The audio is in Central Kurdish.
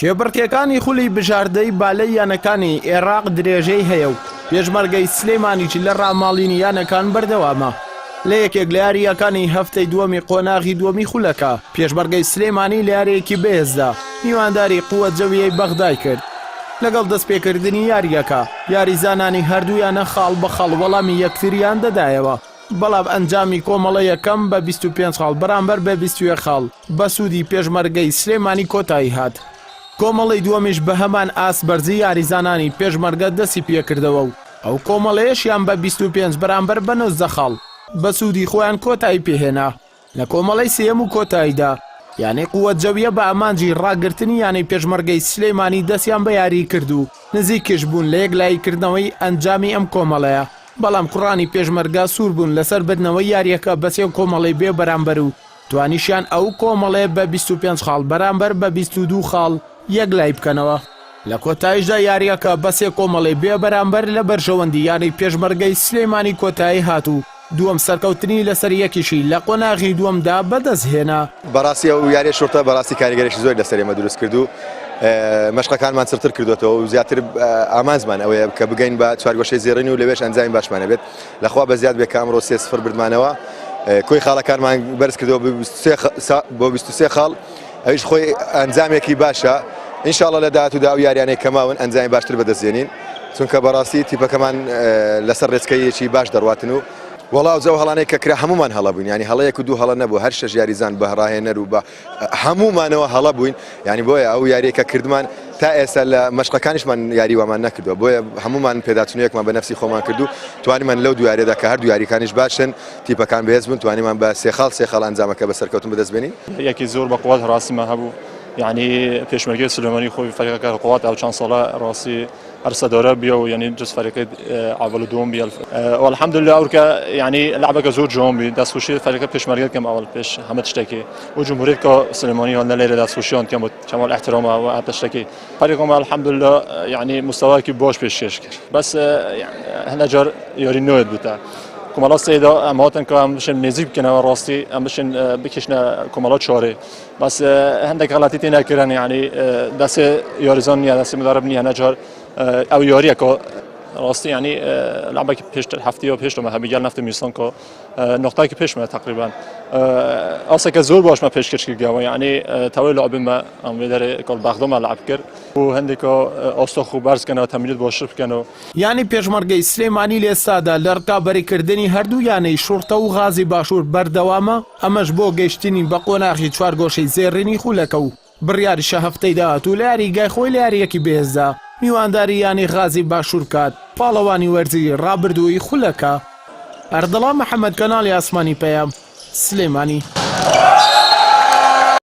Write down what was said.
کێبڕکێکانی خولی بژاردەی بالەی یانەکانی عێراق درێژەی هەیە و پێشمەرگەی سلێمانیچ لە ڕاماڵینی یانەکان بەردەوامە. لە یەکێک لە یاریەکانی هەفتەی دووەمی قۆناغی دووەمی خولەکە پێشمەرگەی سلێمانی لە یارەیەکی بەهێزدا میوانداری قووەت جەویەی بەغدای کرد. لەگەڵ دەستپێکردنی یاریەکە یاریزانانی هەردوویانە خاڵ بە خاڵ وەڵامی یەکتریان دەدایەوە، بەڵام ئەنجامی کۆمەڵە یەکەم بە 25 خاڵ بەرامبەر بە 21 خاڵ بە سوودی پێشمەرگەی سلێمانی کۆتایی هات. کۆمەڵی دووەمیش بە هەمان ئاس بەرزی یاریزانانی پێشمەرگە دەستی پێکردەوە و ئەو کۆمەڵەیەشیان بە 25 بەرامبەر بە 19 خاڵ بە سوودی خۆیان کۆتایی پێهێنا. لە کۆمەڵەی سێەم و کۆتاییدا یانەی قووەت جەویە بە ئامانجی ڕاگرتنی یانەی پێشمەرگەی سلێمانی دەستیان بە یاری کرد و نزیکش بوون لە یەکلاییکردنەوەی ئەنجامی ئەم کۆمەڵەیە، بەڵام کوڕانی پێشمەرگە سوور بوون لەسەر بردنەوەی یاریەکە بە سێ کۆمەڵی بێ بەرامبەر و توانیشیان ئەو کۆمەڵەیە بە 25 خاڵ بەرامبەر بە 22 خاڵ یەکلای بکەنەوە. لە کۆتاییشدا یاریەکە بە سێ کۆمەڵی بێ بەرامبەر لە بەرژەوەندی یانەی پێشمەرگەی سلێمانی کۆتایی هاتوو دووەم سەرکەوتنی لەسەر یەکیشی لە قۆناغی دووەمدا بەدەستهێنا. بەڕاستی ئەو یاری شورتە بەڕاستی کاریگەرێکی زۆر لەسەر ئێمە دروست کرد و مەشقەکانمان چرتر کردوێتەوە و زیاتر ئامانزمان ئەوەیە کە بگەین بە چوارگۆشەی زێڕینی و لەوێش ئەنجامی باشمانە بێت. لەخوا بەزیاد بێ کە ئەمڕۆ 3-0 بردمانەوە، کۆی خاڵەکانمان بەرز کردەوە بۆ 23 خاڵ، ئەویش خۆی ئەنجامێکی باشە. ئینشاڵڵا لە داهاتوودا ئەو یاریانەی کەماون ئەنجامی باشتر بەدەستێنین، چونکە بەڕاستی تیپەکەمان لەسەر ڕێچکەیەکی باش دەڕواتن و وەڵاو جەو هەڵانەی کە کرا هەمومان هەڵە بووین، ینی هەڵەیەک و دوو هەڵە نەبوو، هەر شەش یاریزان بە هەڕاهێنەر و بە هەمومانەوە هەڵە بووین. ینی بۆیە ئەو یاریەکە کردمان تا ئێستا لە مەشقەکانیشمان یاری وەمان نەکردووە، بۆیە هەمومان پێداچوونەیەکمان بە نەفسی خۆمان کردو توانیمان لەو دو یاریەدا کە هەردوو یاریەکانیش باشن تیپەکان بەهێز بوون توانیمان بە سێ خاڵ ئەنجامەکە بە سەرکەوتن بەدەستبێنین. یەکی زۆر بە قووەت ڕاستیمە هەبوو، یعنی پێشمەرگەی سلێمانی خۆی فەرێکەکە قووەت ئەو چەند ساڵە ڕاستی هەرسە دۆرە بیا و یعنی جز فەرێکەکە ئاوەڵ دووەم بیا والحەمدولله ئەوکە یعنی لعبەکە زۆر جوان بوو، دەستخوشی فەرێکەکە پێشمەرگەت کەم ئەوڵ پێش هەمە تشتێکی و جمهوریەتکە سلێمانی هەڵ لەلێرە دەستخوشیان کەم کەمال احترامە و هەر تشتێکی فەرێکەکە الحەمدولله یعنی مستەواکی باش پێشکەش کرد. بەس هەندێک جار یاری نوێت بووتە کۆمەڵە سێدا ئەم هاتن کە ئەم بشن نێزیک بکەنەوە ڕاستی ئەم بشن بکەشنە کۆمەڵە چوارێ، بەس هەندێک غەڵەتی تێ نەکردن، یعنی دەستێ یاریزان نییە دەستی مدرب نییە هەنەجار ئەو یاریەکە ڕاستی یعنی لعبێکی پێشتر هەفتەیە پێشتەمە هەبیگەل نەفتە میسان کە نقطەیەکی پێشمە تقریبا ئاسەکە زۆر باشمە پێشکەش کردەوە، یعنی تەوەی لعبمە ئەم وێدەرێ کۆل بەغدەمە لعب کرد و هەندێکە ئاستۆ خوب بەرز بکەنەوە تەمرینت باشتر بکەنەوە. یعنی پێشمەرگەی سلێمانی لە ئێستادا لە ڕکابەریکردنی هەردوو یانەی شورتە و غازی باشوور بەردەوامە، ئەمەش بۆ گەیشتنی بە قۆناغی چوارگۆشەی زێڕینی خولەکە و بڕیاریشە هەفتەی داهاتوو لە یاریگای خۆی لە یاریەکی بەهێزدا میوانداری یانی غازی باشوور کات پاڵەوانی وەرزی ڕابردووی خولەکە. ئەردەڵا محەممەد کەناڵی ئاسمانی پەیام سلێمانی.